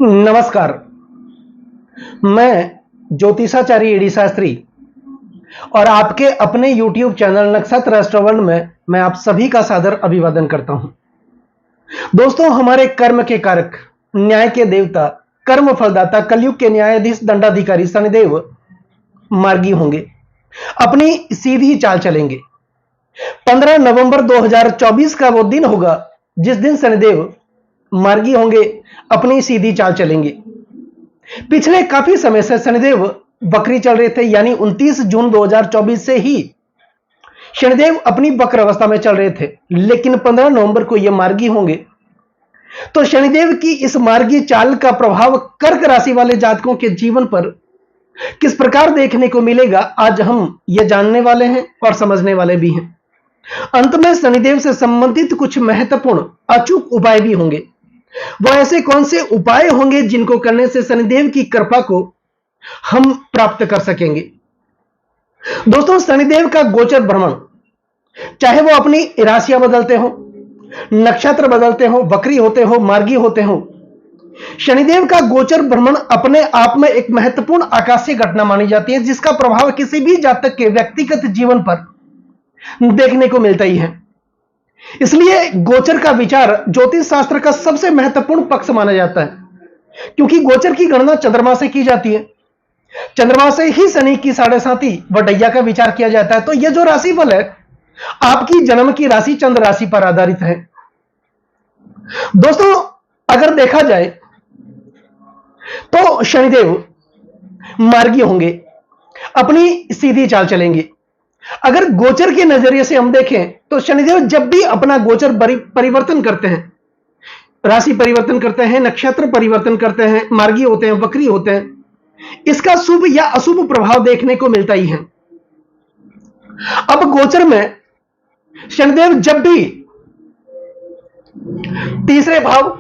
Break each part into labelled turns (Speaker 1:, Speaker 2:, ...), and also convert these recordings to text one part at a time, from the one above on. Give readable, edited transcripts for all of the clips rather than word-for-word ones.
Speaker 1: नमस्कार। मैं ज्योतिषाचार्य ईडी शास्त्री और आपके अपने YouTube चैनल नक्षत्र एस्ट्रोवर्ल्ड में मैं आप सभी का सादर अभिवादन करता हूं। दोस्तों, हमारे कर्म के कारक, न्याय के देवता, कर्म फलदाता, कलयुग के न्यायाधीश, दंडाधिकारी शनिदेव मार्गी होंगे, अपनी सीधी चाल चलेंगे। 15 नवंबर 2024 का वो दिन होगा जिस दिन शनिदेव मार्गी होंगे, अपनी सीधी चाल चलेंगे। पिछले काफी समय से शनिदेव वक्री चल रहे थे, यानी 29 जून 2024 से ही शनिदेव अपनी वक्र अवस्था में चल रहे थे, लेकिन 15 नवंबर को ये मार्गी होंगे। तो शनिदेव की इस मार्गी चाल का प्रभाव कर्क राशि वाले जातकों के जीवन पर किस प्रकार देखने को मिलेगा, आज हम ये जानने वाले हैं और समझने वाले भी हैं। अंत में शनिदेव से संबंधित कुछ महत्वपूर्ण अचूक उपाय भी होंगे। वो ऐसे कौन से उपाय होंगे जिनको करने से शनिदेव की कृपा को हम प्राप्त कर सकेंगे। दोस्तों, शनिदेव का गोचर भ्रमण, चाहे वो अपनी राशियां बदलते हो, नक्षत्र बदलते हो, वक्री होते हो, मार्गी होते हो, शनिदेव का गोचर भ्रमण अपने आप में एक महत्वपूर्ण आकाशीय घटना मानी जाती है, जिसका प्रभाव किसी भी जातक के व्यक्तिगत जीवन पर देखने को मिलता ही है। इसलिए गोचर का विचार ज्योतिष शास्त्र का सबसे महत्वपूर्ण पक्ष माना जाता है, क्योंकि गोचर की गणना चंद्रमा से की जाती है। चंद्रमा से ही शनि की 7.5 वटैया का विचार किया जाता है। तो यह जो राशिफल है, आपकी जन्म की राशि चंद्र राशि पर आधारित है। दोस्तों, अगर देखा जाए तो शनिदेव मार्गी होंगे, अपनी सीधी चाल चलेंगे। अगर गोचर के नजरिए से हम देखें तो शनिदेव जब भी अपना गोचर परिवर्तन करते हैं, राशि परिवर्तन करते हैं, नक्षत्र परिवर्तन करते हैं, मार्गी होते हैं, वक्री होते हैं, इसका शुभ या अशुभ प्रभाव देखने को मिलता ही है। अब गोचर में शनिदेव जब भी तीसरे भाव,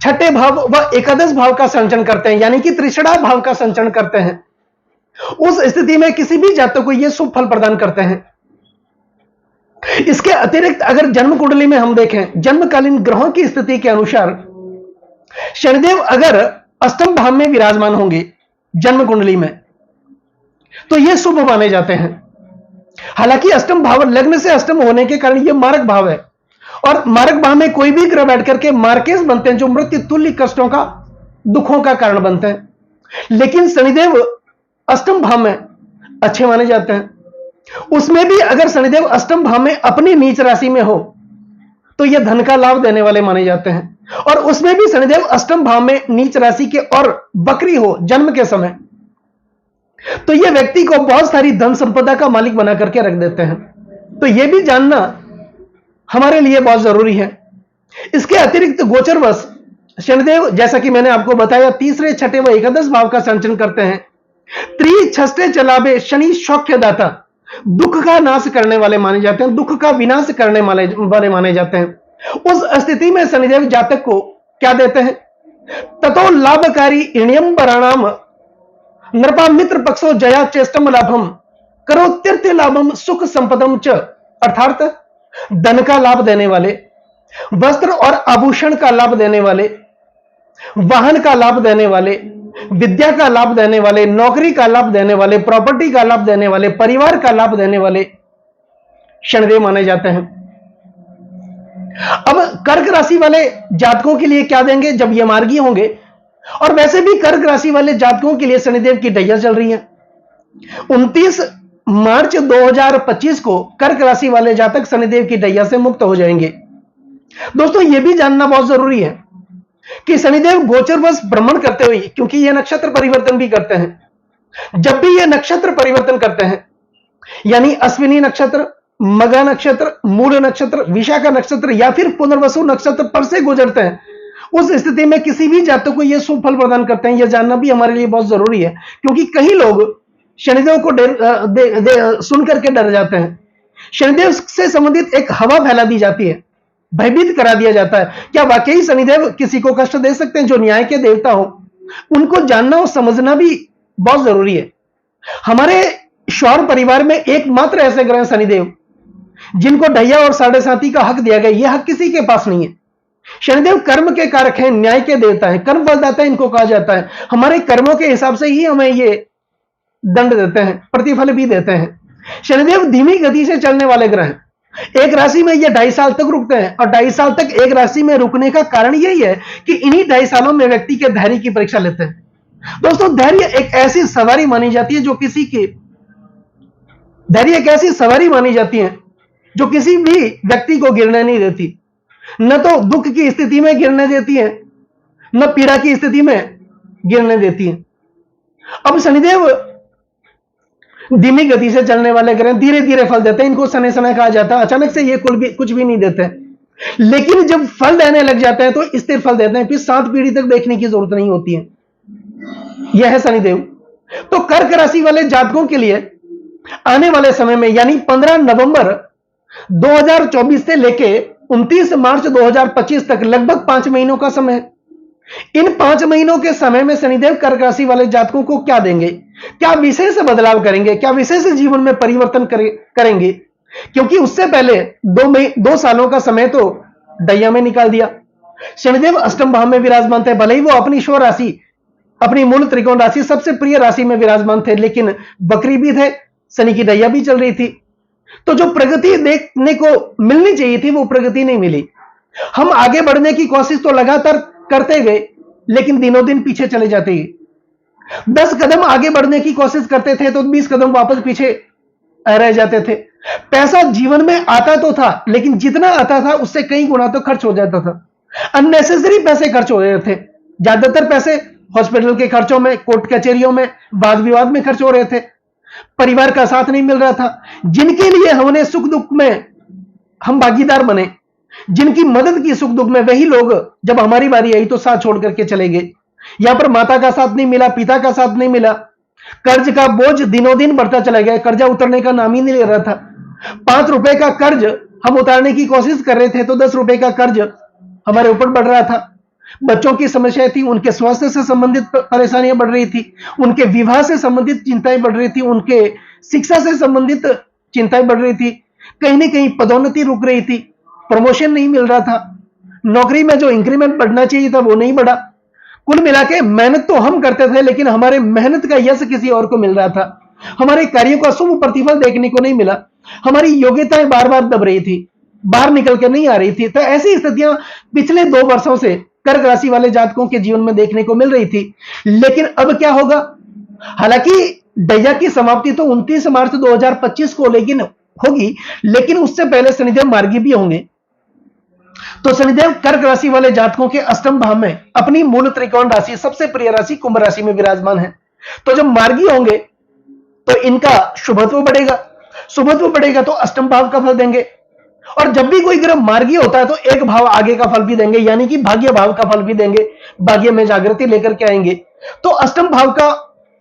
Speaker 1: छठे भाव व एकादश भाव का संचरण करते हैं, यानी कि त्रिषणा भाव का संचरण करते हैं, उस स्थिति में किसी भी जातक को यह शुभ फल प्रदान करते हैं। इसके अतिरिक्त अगर जन्म कुंडली में हम देखें, जन्मकालीन ग्रहों की स्थिति के अनुसार शनिदेव अगर अष्टम भाव में विराजमान होंगे जन्म कुंडली में, तो यह शुभ माने जाते हैं। हालांकि अष्टम भाव लग्न से अष्टम होने के कारण यह मारक भाव है, और मारक भाव में कोई भी ग्रह बैठ करके मार्केस बनते हैं, जो मृत्यु तुल्य कष्टों का, दुखों का कारण बनते हैं। लेकिन शनिदेव अष्टम भाव में अच्छे माने जाते हैं। उसमें भी अगर शनिदेव अष्टम भाव में अपनी नीच राशि में हो तो यह धन का लाभ देने वाले माने जाते हैं, और उसमें भी शनिदेव अष्टम भाव में नीच राशि के और वक्री हो जन्म के समय, तो यह व्यक्ति को बहुत सारी धन संपदा का मालिक बना करके रख देते हैं। तो यह भी जानना हमारे लिए बहुत जरूरी है। इसके अतिरिक्त गोचरवश शनिदेव, जैसा कि मैंने आपको बताया, तीसरे, छठे व एकादश भाव का संचरण करते हैं। त्रिछष्टे चलावे शनि सौख्यदाता, दुख का नाश करने वाले माने जाते हैं, दुख का विनाश करने वाले माने जाते हैं। उस स्थिति में शनिदेव जातक को क्या देते हैं? ततो लाभकारी इणियम वराणाम नृपा मित्र पक्षो जया चेष्टम लाभम करो तीर्थ लाभम सुख संपदम च, अर्थात धन का लाभ देने वाले, वस्त्र और आभूषण का लाभ देने वाले, वाहन का लाभ देने वाले, विद्या का लाभ देने वाले, नौकरी का लाभ देने वाले, प्रॉपर्टी का लाभ देने वाले, परिवार का लाभ देने वाले शनिदेव माने जाते हैं। अब कर्क राशि वाले जातकों के लिए क्या देंगे जब ये मार्गी होंगे? और वैसे भी कर्क राशि वाले जातकों के लिए शनिदेव की ढैया चल रही है। 29 मार्च 2025 को कर्क राशि वाले जातक शनिदेव की ढैया से मुक्त हो जाएंगे। दोस्तों, यह भी जानना बहुत जरूरी है कि शनिदेव गोचरवश भ्रमण करते हुए, क्योंकि यह नक्षत्र परिवर्तन भी करते हैं, जब भी यह नक्षत्र परिवर्तन करते हैं, यानी अश्विनी नक्षत्र, मघा नक्षत्र, मूल नक्षत्र, विशाखा नक्षत्र या फिर पुनर्वसु नक्षत्र पर से गुजरते हैं, उस स्थिति में किसी भी जातक को यह शुभ फल प्रदान करते हैं। यह जानना भी हमारे लिए बहुत जरूरी है, क्योंकि कई लोग शनिदेव को सुन करके डर जाते हैं। शनिदेव से संबंधित एक हवा फैला दी जाती है, भयभीत करा दिया जाता है। क्या वाकई शनिदेव किसी को कष्ट दे सकते हैं? जो न्याय के देवता हो, उनको जानना और समझना भी बहुत जरूरी है। हमारे सौर परिवार में एकमात्र ऐसे ग्रह शनिदेव जिनको ढैया और 7.5 का हक दिया गया, यह हक किसी के पास नहीं है। शनिदेव कर्म के कारक हैं, न्याय के देवता हैं, कर्म फलदाता इनको कहा जाता है। हमारे कर्मों के हिसाब से ही हमें ये दंड देते हैं, प्रतिफल भी देते हैं। शनिदेव धीमी गति से चलने वाले ग्रह हैं। एक राशि में ये 2.5 साल तक रुकते हैं, और 2.5 साल तक एक राशि में रुकने का कारण यही है कि इन्हीं 2.5 सालों में व्यक्ति के धैर्य की परीक्षा लेते हैं। दोस्तों, धैर्य एक ऐसी सवारी मानी जाती है जो किसी की धैर्य एक ऐसी सवारी मानी जाती है जो किसी भी व्यक्ति को गिरने नहीं देती। न तो दुख की स्थिति में गिरने देती है, न पीड़ा की स्थिति में गिरने देती है। अब शनिदेव धीमी गति से चलने वाले ग्रह धीरे धीरे फल देते हैं। इनको सने सने कहा जाता है। अचानक से ये कुछ भी नहीं देते, लेकिन जब फल देने लग जाते हैं तो स्थिर फल देते हैं, फिर 7 पीढ़ी तक देखने की जरूरत नहीं होती है। यह है शनिदेव। तो कर्क राशि वाले जातकों के लिए आने वाले समय में, यानी 15 नवंबर 2024 से लेके 29 मार्च 2025 तक लगभग 5 महीनों का समय है। इन 5 महीनों के समय में शनिदेव कर्क राशि वाले जातकों को क्या देंगे, क्या विशेष बदलाव करेंगे, क्या विशेष जीवन में परिवर्तन करेंगे? क्योंकि उससे पहले 2 सालों का समय तो दैया में निकाल दिया। शनिदेव अष्टम भाव में विराजमान थे, भले ही वो अपनी स्व राशि, अपनी मूल त्रिकोण राशि, सबसे प्रिय राशि में विराजमान थे, लेकिन बकरी भी थे, शनि की दैया भी चल रही थी। तो जो प्रगति देखने को मिलनी चाहिए थी वो प्रगति नहीं मिली। हम आगे बढ़ने की कोशिश तो लगातार करते गए, लेकिन दिनों दिन पीछे चले जाते गए। 10 कदम आगे बढ़ने की कोशिश करते थे तो 20 कदम वापस पीछे रह जाते थे। पैसा जीवन में आता तो था, लेकिन जितना आता था उससे कई गुना तो खर्च हो जाता था। अननेसेसरी पैसे खर्च हो रहे थे। ज्यादातर पैसे हॉस्पिटल के खर्चों में, कोर्ट कचहरियों में, वाद विवाद में खर्च हो रहे थे। परिवार का साथ नहीं मिल रहा था। जिनके लिए हमने सुख दुख में हम भागीदार बने, जिनकी मदद की सुख दुख में, वही लोग जब हमारी बारी आई तो साथ छोड़ करके चले गए। यहां पर माता का साथ नहीं मिला, पिता का साथ नहीं मिला। कर्ज का बोझ दिनों दिन बढ़ता चला गया, कर्जा उतरने का नाम ही नहीं ले रहा था। 5 रुपए का कर्ज हम उतारने की कोशिश कर रहे थे तो 10 रुपए का कर्ज हमारे ऊपर बढ़ रहा था। बच्चों की समस्याएं थी, उनके स्वास्थ्य से संबंधित परेशानियां बढ़ रही थी, उनके विवाह से संबंधित चिंताएं बढ़ रही थी, उनके शिक्षा से संबंधित चिंताएं बढ़ रही थी। कहीं ना कहीं पदोन्नति रुक रही थी, प्रमोशन नहीं मिल रहा था, नौकरी में जो इंक्रीमेंट बढ़ना चाहिए था वो नहीं बढ़ा। कुल मिला के मेहनत तो हम करते थे, लेकिन हमारे मेहनत का यश किसी और को मिल रहा था। हमारे कार्यों का शुभ प्रतिफल देखने को नहीं मिला। हमारी योग्यताएं बार बार दब रही थी, बाहर निकल के नहीं आ रही थी। तो ऐसी स्थितियां पिछले 2 वर्षों से कर्क राशि वाले जातकों के जीवन में देखने को मिल रही थी। लेकिन अब क्या होगा? हालांकि दैया की समाप्ति तो 29 मार्च 2025 को होगी, लेकिन उससे पहले शनिदेव मार्गी भी होंगे। तो शनिदेव कर्क राशि वाले जातकों के अष्टम भाव में अपनी मूल त्रिकोण राशि, सबसे प्रिय राशि कुंभ राशि में विराजमान है। तो जब मार्गी होंगे तो इनका शुभत्व बढ़ेगा, शुभत्व बढ़ेगा तो अष्टम भाव का फल देंगे। और जब भी कोई ग्रह मार्गी होता है तो एक भाव आगे का फल भी देंगे, यानी कि भाग्य भाव का फल भी देंगे, भाग्य में जागृति लेकर के आएंगे। तो अष्टम भाव का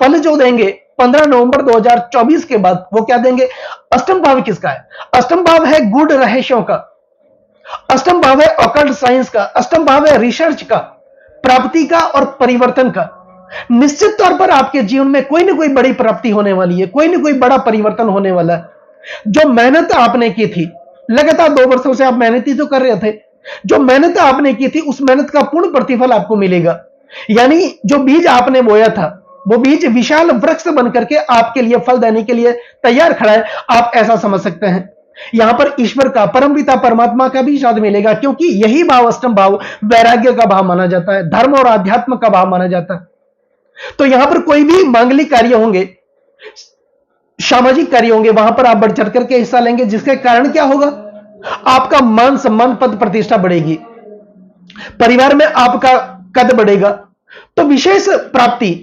Speaker 1: फल जो देंगे 15 नवंबर 2024 के बाद, वो क्या देंगे? अष्टम भाव किसका है? अष्टम भाव है गूढ़ रहस्यों का, अष्टम भाव है ऑकल्ट साइंस का, अष्टम भाव है रिसर्च का, प्राप्ति का और परिवर्तन का। निश्चित तौर पर आपके जीवन में कोई ना कोई बड़ी प्राप्ति होने वाली है, कोई ना कोई बड़ा परिवर्तन होने वाला है। जो मेहनत आपने की थी, लगातार 2 वर्षों से आप मेहनत ही तो कर रहे थे, जो मेहनत आपने की थी उस मेहनत का पूर्ण प्रतिफल आपको मिलेगा। यानी जो बीज आपने बोया था वो बीज विशाल वृक्ष बनकर के आपके लिए फल देने के लिए तैयार खड़ा है, आप ऐसा समझ सकते हैं। यहां पर ईश्वर का, परमपिता परमात्मा का भी साथ मिलेगा, क्योंकि यही भाव अष्टम भाव वैराग्य का भाव माना जाता है, धर्म और आध्यात्म का भाव माना जाता है। तो यहां पर कोई भी मांगलिक कार्य होंगे, सामाजिक कार्य होंगे, वहां पर आप बढ़ चढ़ करके हिस्सा लेंगे, जिसके कारण क्या होगा? आपका मान सम्मान पद प्रतिष्ठा बढ़ेगी, परिवार में आपका कद बढ़ेगा। तो विशेष प्राप्ति,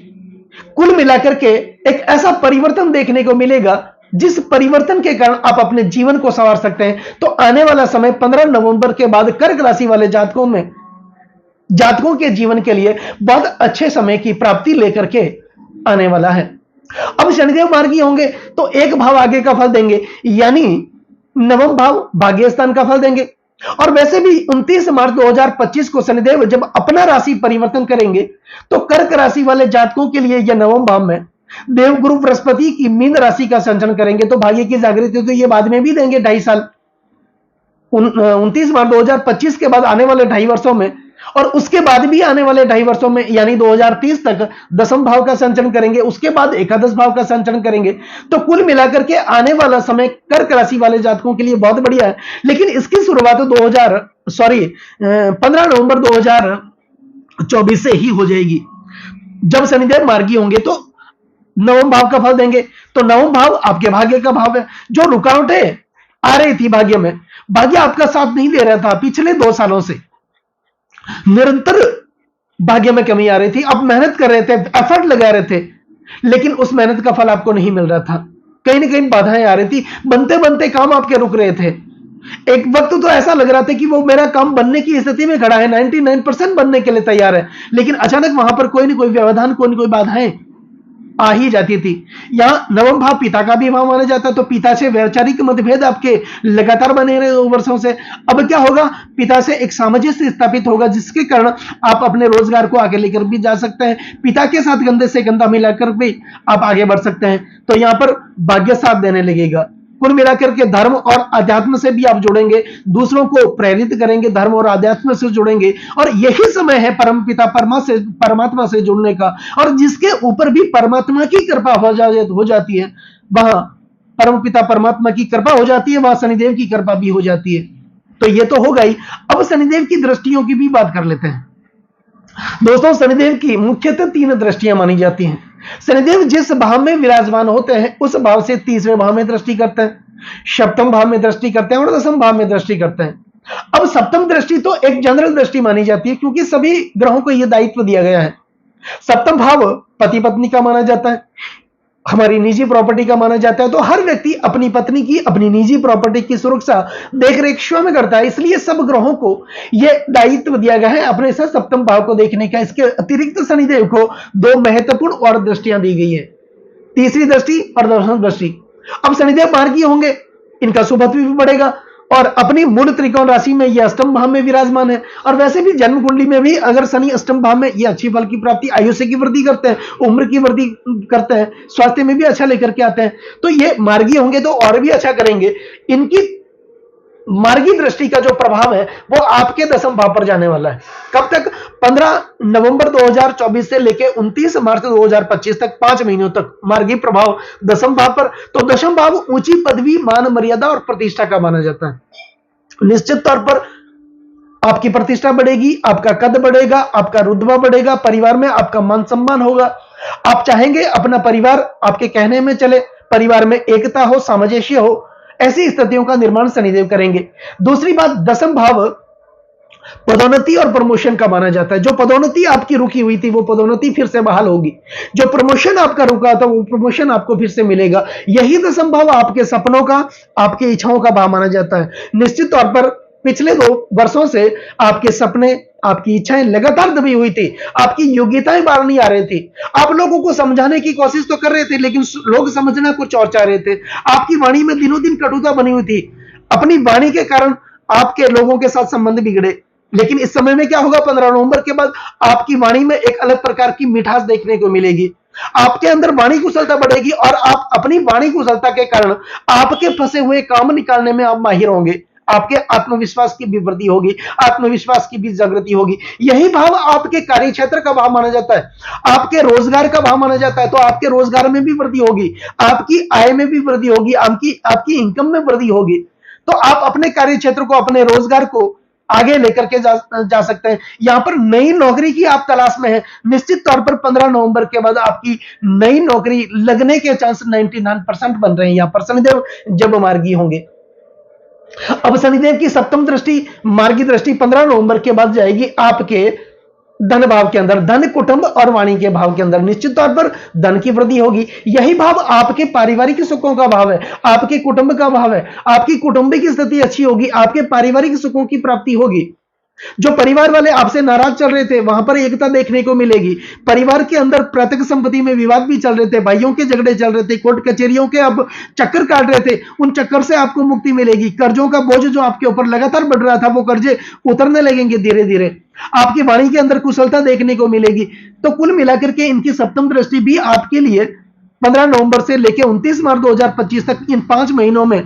Speaker 1: कुल मिलाकर के एक ऐसा परिवर्तन देखने को मिलेगा जिस परिवर्तन के कारण आप अपने जीवन को संवार सकते हैं। तो आने वाला समय 15 नवंबर के बाद कर्क राशि वाले जातकों के जीवन के लिए बहुत अच्छे समय की प्राप्ति लेकर के आने वाला है। अब शनिदेव मार्गी होंगे तो एक भाव आगे का फल देंगे, यानी नवम भाव भाग्य स्थान का फल देंगे। और वैसे भी 29 मार्च 2025 को शनिदेव जब अपना राशि परिवर्तन करेंगे तो कर्क राशि वाले जातकों के लिए यह नवम भाव में देवगुरु बृहस्पति की मीन राशि का संचरण करेंगे। तो भाग्य की जागृति तो ये बाद में भी देंगे, 2.5 साल 29 मार्च 2025 के बाद आने वाले 2.5 वर्षों में और उसके बाद भी आने वाले 2.5 वर्षों में यानी 2030 तक दसम भाव का संचरण करेंगे, उसके बाद एकादश भाव का संचरण करेंगे। तो कुल मिलाकर के आने वाला समय कर्क राशि वाले जातकों के लिए बहुत बढ़िया है। लेकिन इसकी शुरुआत 15 नवंबर 2024 से ही हो जाएगी। जब शनिदेव मार्गी होंगे तो नवम भाव का फल देंगे। तो नवम भाव आपके भाग्य का भाव है। जो रुकावटें आ रही थी भाग्य में, भाग्य आपका साथ नहीं दे रहा था पिछले 2 सालों से, निरंतर भाग्य में कमी आ रही थी। आप मेहनत कर रहे थे, एफर्ट लगा रहे थे, लेकिन उस मेहनत का फल आपको नहीं मिल रहा था। कहीं ना कहीं बाधाएं आ रही थी, बनते बनते काम आपके रुक रहे थे। एक वक्त तो ऐसा लग रहा था कि वो मेरा काम बनने की स्थिति में खड़ा है, 99% बनने के लिए तैयार है, लेकिन अचानक वहां पर कोई ना कोई व्यवधान, कोई ना कोई बाधाएं आ ही जाती थी। यहां नवम भाव पिता का भी भाव माना जाता है, तो पिता से वैचारिक मतभेद आपके लगातार बने रहे 2 वर्षों से। अब क्या होगा, पिता से एक सामंजस्य स्थापित होगा, जिसके कारण आप अपने रोजगार को आगे लेकर भी जा सकते हैं। पिता के साथ कंधे से कंधा मिलाकर भी आप आगे बढ़ सकते हैं। तो यहां पर भाग्य साथ देने लगेगा। कुल मिलाकर के धर्म और अध्यात्म से भी आप जुड़ेंगे, दूसरों को प्रेरित करेंगे, धर्म और अध्यात्म से जुड़ेंगे, और यही समय है परमपिता परमात्मा से जुड़ने का। और जिसके ऊपर भी परमात्मा की कृपा हो जाती है, वहां परमपिता परमात्मा की कृपा हो जाती है, वहां शनिदेव की कृपा भी हो जाती है। तो ये तो हो गई। अब शनिदेव की दृष्टियों की भी बात कर लेते हैं। दोस्तों, शनिदेव की मुख्यतः 3 दृष्टियां मानी जाती हैं। शनिदेव जिस भाव में विराजमान होते हैं उस भाव से तीसरे भाव में दृष्टि करते हैं, सप्तम भाव में दृष्टि करते हैं और दसम भाव में दृष्टि करते हैं। अब सप्तम दृष्टि तो एक जनरल दृष्टि मानी जाती है, क्योंकि सभी ग्रहों को यह दायित्व दिया गया है। सप्तम भाव पति पत्नी का माना जाता है, हमारी निजी प्रॉपर्टी का माना जाता है। तो हर व्यक्ति अपनी पत्नी की, अपनी निजी प्रॉपर्टी की सुरक्षा देखरेख स्वयं करता है, इसलिए सब ग्रहों को यह दायित्व दिया गया है अपने से सप्तम भाव को देखने का। इसके अतिरिक्त शनिदेव को 2 महत्वपूर्ण और दृष्टियां दी गई है, तीसरी दृष्टि और दसम दृष्टि। अब शनिदेव मार्गी होंगे, इनका शुभत्व भी बढ़ेगा, और अपनी मूल त्रिकोण राशि में यह अष्टम भाव में विराजमान है। और वैसे भी जन्म कुंडली में भी अगर शनि अष्टम भाव में, यह अच्छी फल की प्राप्ति, आयुष्य की वृद्धि करते हैं, उम्र की वृद्धि करते हैं, स्वास्थ्य में भी अच्छा लेकर के आते हैं। तो ये मार्गी होंगे तो और भी अच्छा करेंगे। इनकी मार्गी दृष्टि का जो प्रभाव है वो आपके दसम भाव पर जाने वाला है। कब तक? 15 नवंबर 2024 से लेकर 29 मार्च 2025 तक, 5 महीनों तक मार्गी प्रभाव दसम भाव पर। तो दसम भाव ऊंची पदवी, मान मर्यादा और प्रतिष्ठा का माना जाता है। निश्चित तौर पर आपकी प्रतिष्ठा बढ़ेगी, आपका कद बढ़ेगा, आपका रुतबा बढ़ेगा, परिवार में आपका मान सम्मान होगा। आप चाहेंगे अपना परिवार आपके कहने में चले, परिवार में एकता हो, सामंजस्य हो, ऐसी स्थितियों का निर्माण शनिदेव करेंगे। दूसरी बात, दसम भाव पदोन्नति और प्रमोशन का माना जाता है। जो पदोन्नति आपकी रुकी हुई थी वो पदोन्नति फिर से बहाल होगी, जो प्रमोशन आपका रुका था वो प्रमोशन आपको फिर से मिलेगा। यही दसम भाव आपके सपनों का, आपकी इच्छाओं का भाव माना जाता है। निश्चित तौर पर पिछले 2 वर्षों से आपके सपने, आपकी इच्छाएं लगातार दबी हुई थी, आपकी योग्यताएं बाहर नहीं आ रही थी। आप लोगों को समझाने की कोशिश तो कर रहे थे, लेकिन लोग समझना कुछ और चाह रहे थे। आपकी वाणी में दिनों दिन कटुता बनी हुई थी, अपनी वाणी के कारण आपके लोगों के साथ संबंध बिगड़े। लेकिन इस समय में क्या होगा, 15 नवंबर के बाद आपकी वाणी में एक अलग प्रकार की मिठास देखने को मिलेगी। आपके अंदर वाणी कुशलता बढ़ेगी, और आप अपनी वाणी कुशलता के कारण आपके फंसे हुए काम निकालने में आप माहिर होंगे। आपके आत्मविश्वास की भी वृद्धि होगी, आत्मविश्वास की भी जागृति होगी। यही भाव आपके कार्य क्षेत्र का भाव माना जाता है, आपके रोजगार का भाव माना जाता है। तो आपके रोजगार में भी वृद्धि होगी, आपकी आय में भी वृद्धि होगी, आपकी इनकम में वृद्धि होगी। तो आप अपने कार्य क्षेत्र को, अपने रोजगार को आगे लेकर के जा सकते हैं। यहां पर नई नौकरी की आप तलाश में हैं, निश्चित तौर पर 15 नवंबर के बाद आपकी नई नौकरी लगने के चांस 99% बन रहे हैं यहां पर शनिदेव जब मार्गी होंगे। अब शनिदेव की सप्तम दृष्टि, मार्गी दृष्टि 15 नवंबर के बाद जाएगी आपके धन भाव के अंदर, धन, कुटुंब और वाणी के भाव के अंदर। निश्चित तौर पर धन की वृद्धि होगी। यही भाव आपके पारिवारिक सुखों का भाव है, आपके कुटुंब का भाव है। आपकी कुटुंबिक स्थिति अच्छी होगी, आपके पारिवारिक सुखों की प्राप्ति होगी। जो परिवार वाले आपसे नाराज चल रहे थे वहां पर एकता देखने को मिलेगी। परिवार के अंदर प्रत्यक्ष संपत्ति में विवाद भी चल रहे थे, भाइयों के झगड़े चल रहे थे, कोर्ट कचहरियों के अब चक्कर काट रहे थे, उन चक्कर से आपको मुक्ति मिलेगी। कर्जों का बोझ जो आपके ऊपर लगातार बढ़ रहा था वो कर्जे उतरने लगेंगे धीरे धीरे। आपकी वाणी के अंदर कुशलता देखने को मिलेगी। तो कुल मिलाकर के इनकी सप्तम दृष्टि भी आपके लिए 15 नवंबर से लेकर 29 मार्च 2025 तक, इन 5 महीनों में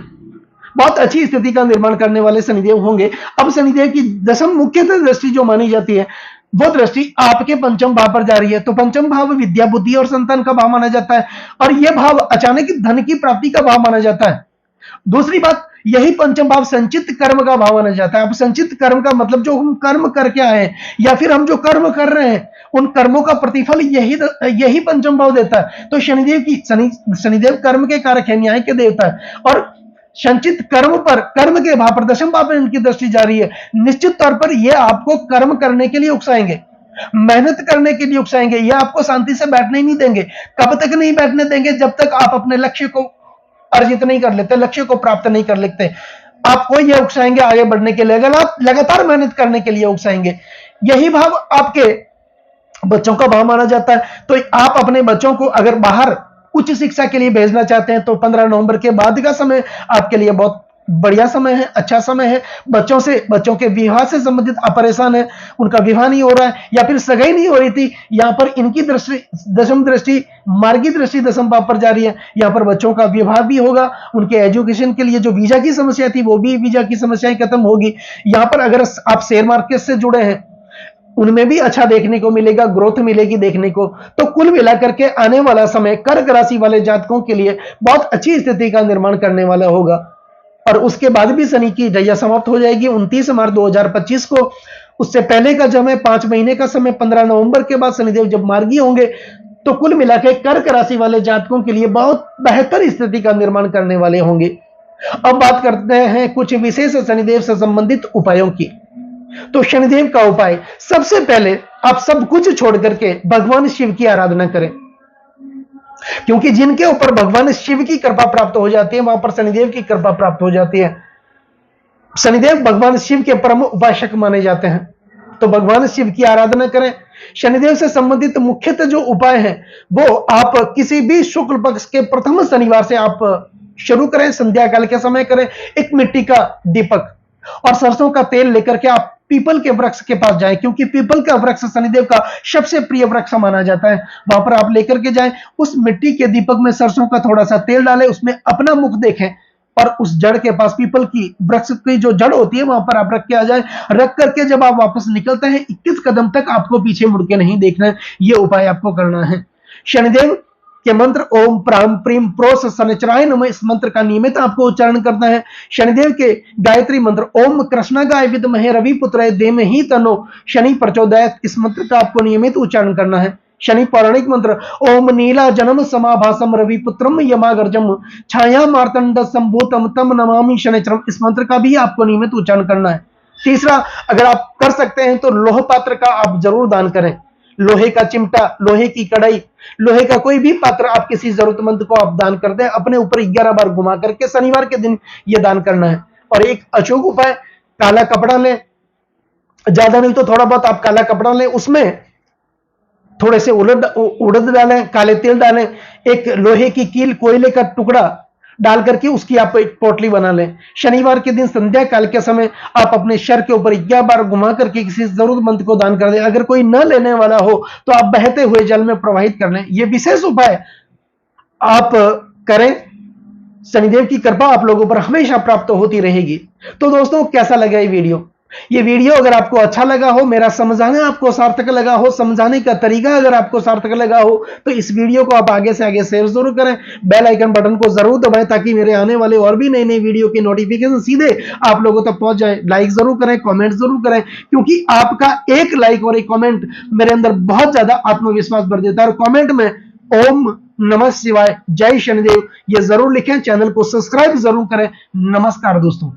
Speaker 1: बहुत अच्छी स्थिति का निर्माण करने वाले शनिदेव होंगे। अब शनिदेव की दशम मुख्यतः दृष्टि जो मानी जाती है वो दृष्टि आपके पंचम भाव पर जा रही है। तो पंचम भाव विद्या, बुद्धि और संतान का भाव माना जाता है और यह भाव अचानक धन की प्राप्ति का भाव माना जाता है। दूसरी बात, यही पंचम भाव संचित कर्म का भाव माना जाता है। अब संचित कर्म का मतलब जो हम कर्म करके आए हैं या फिर हम जो कर्म कर रहे हैं उन कर्मों का प्रतिफल यही पंचम भाव देता है। तो शनिदेव कर्म के कारक है, न्याय के देवता है और संचित कर्म पर, कर्म के भाव पर, दशम भाव पर इनकी दृष्टि जारी है। निश्चित तौर पर यह आपको कर्म करने के लिए उकसाएंगे, मेहनत करने के लिए उकसाएंगे, यह आपको शांति से बैठने ही नहीं देंगे। कब तक नहीं बैठने देंगे? जब तक आप अपने लक्ष्य को अर्जित नहीं कर लेते, लक्ष्य को प्राप्त नहीं कर लेते। आपको यह उकसाएंगे आगे बढ़ने के लिए, लगातार मेहनत करने के लिए उकसाएंगे। यही भाव आपके बच्चों का भाव माना जाता है। तो आप अपने बच्चों को अगर बाहर उच्च शिक्षा के लिए भेजना चाहते हैं तो 15 नवंबर के बाद का समय आपके लिए बहुत बढ़िया समय है, अच्छा समय है। बच्चों के विवाह से संबंधित आप परेशान है, उनका विवाह नहीं हो रहा है या फिर सगाई नहीं हो रही थी, यहां पर इनकी दृष्टि, दशम दृष्टि, मार्गी दृष्टि दशम भाव पर जा रही है। यहां पर बच्चों का विवाह भी होगा, उनके एजुकेशन के लिए जो वीजा की समस्या थी वो भी वीजा की समस्याएं खत्म होगी। यहां पर अगर आप शेयर मार्केट से जुड़े हैं उनमें भी अच्छा देखने को मिलेगा, ग्रोथ मिलेगी देखने को। तो कुल मिलाकर के आने वाला समय कर्क राशि वाले जातकों के लिए बहुत अच्छी स्थिति का निर्माण करने वाला होगा और उसके बाद भी शनि की दैया समाप्त हो जाएगी 29 मार्च 2025 को। उससे पहले का समय 5 महीने का समय 15 नवंबर के बाद शनिदेव जब मार्गी होंगे तो कुल मिलाकर कर्क राशि वाले जातकों के लिए बहुत बेहतर स्थिति का निर्माण करने वाले होंगे। अब बात करते हैं कुछ विशेष शनिदेव से संबंधित उपायों की। तो शनिदेव का उपाय, सबसे पहले आप सब कुछ छोड़ करके भगवान शिव की आराधना करें, क्योंकि जिनके ऊपर भगवान शिव की कृपा प्राप्त हो जाती है वहां पर शनिदेव की कृपा प्राप्त हो जाती है। शनिदेव भगवान शिव के परम उपासक माने जाते हैं, तो भगवान शिव की आराधना करें। शनिदेव से संबंधित मुख्यतः जो उपाय है वो आप किसी भी शुक्ल पक्ष के प्रथम शनिवार से आप शुरू करें, संध्या काल के समय करें। एक मिट्टी का दीपक और सरसों का तेल लेकर के आप पीपल के वृक्ष के पास जाएं, क्योंकि पीपल का वृक्ष शनिदेव का सबसे प्रिय वृक्ष माना जाता है। वहां पर आप लेकर के जाएं, उस मिट्टी के दीपक में सरसों का थोड़ा सा तेल डालें, उसमें अपना मुख देखें और उस जड़ के पास, पीपल की वृक्ष की जो जड़ होती है वहां पर आप रख के आ जाए। रख करके जब आप वापस निकलते हैं 21 कदम तक आपको पीछे मुड़ के नहीं देखना है, यह उपाय आपको करना है। शनिदेव के मंत्र ओम प्राम प्रीम प्रोस शनिचराय नमः, इस मंत्र का नियमित आपको उच्चारण करना है। शनिदेव के गायत्री मंत्र ओम कृष्णागाय विद्महे रवि पुत्राय धीमहि तन्नो शनि प्रचोदयात्, इस मंत्र का आपको नियमित उच्चारण करना है। शनि पौराणिक मंत्र ओम नीला जन्म समाभासम रवि पुत्रम यमागर्जम छाया मार्तंड संभूतम तम नमामि शनिचरम, इस मंत्र का भी आपको नियमित उच्चारण करना है। तीसरा, अगर आप कर सकते हैं तो लोह पात्र का आप जरूर दान करें। लोहे का चिमटा, लोहे की कढ़ाई, लोहे का कोई भी पात्र आप किसी जरूरतमंद को आप दान कर दें। अपने ऊपर 11 बार घुमा करके शनिवार के दिन यह दान करना है। और एक अचूक उपाय, काला कपड़ा लें, ज्यादा नहीं तो थोड़ा बहुत आप काला कपड़ा लें, उसमें थोड़े से उड़द डालें, काले तिल डालें, एक लोहे की कील, कोयले का टुकड़ा डाल करके उसकी आप एक पोटली बना लें। शनिवार के दिन संध्या काल के समय आप अपने शर के ऊपर 11 बार घुमा करके किसी जरूरतमंद को दान कर दें। अगर कोई न लेने वाला हो तो आप बहते हुए जल में प्रवाहित कर लें। यह विशेष उपाय आप करें, शनिदेव की कृपा आप लोगों पर हमेशा प्राप्त होती रहेगी। तो दोस्तों, कैसा लगा ये वीडियो अगर आपको अच्छा लगा हो, मेरा समझाना आपको सार्थक लगा हो, समझाने का तरीका अगर आपको सार्थक लगा हो तो इस वीडियो को आप आगे से आगे शेयर जरूर करें। बेल आइकन बटन को जरूर दबाएं ताकि मेरे आने वाले और भी नए नए वीडियो की नोटिफिकेशन सीधे आप लोगों तक पहुंच जाए। लाइक जरूर करें, कमेंट जरूर करें, क्योंकि आपका एक लाइक और एक कमेंट मेरे अंदर बहुत ज्यादा आत्मविश्वास भर देता है। और कमेंट में ओम नमः शिवाय, जय शनिदेव ये जरूर लिखें। चैनल को सब्सक्राइब जरूर करें। नमस्कार दोस्तों।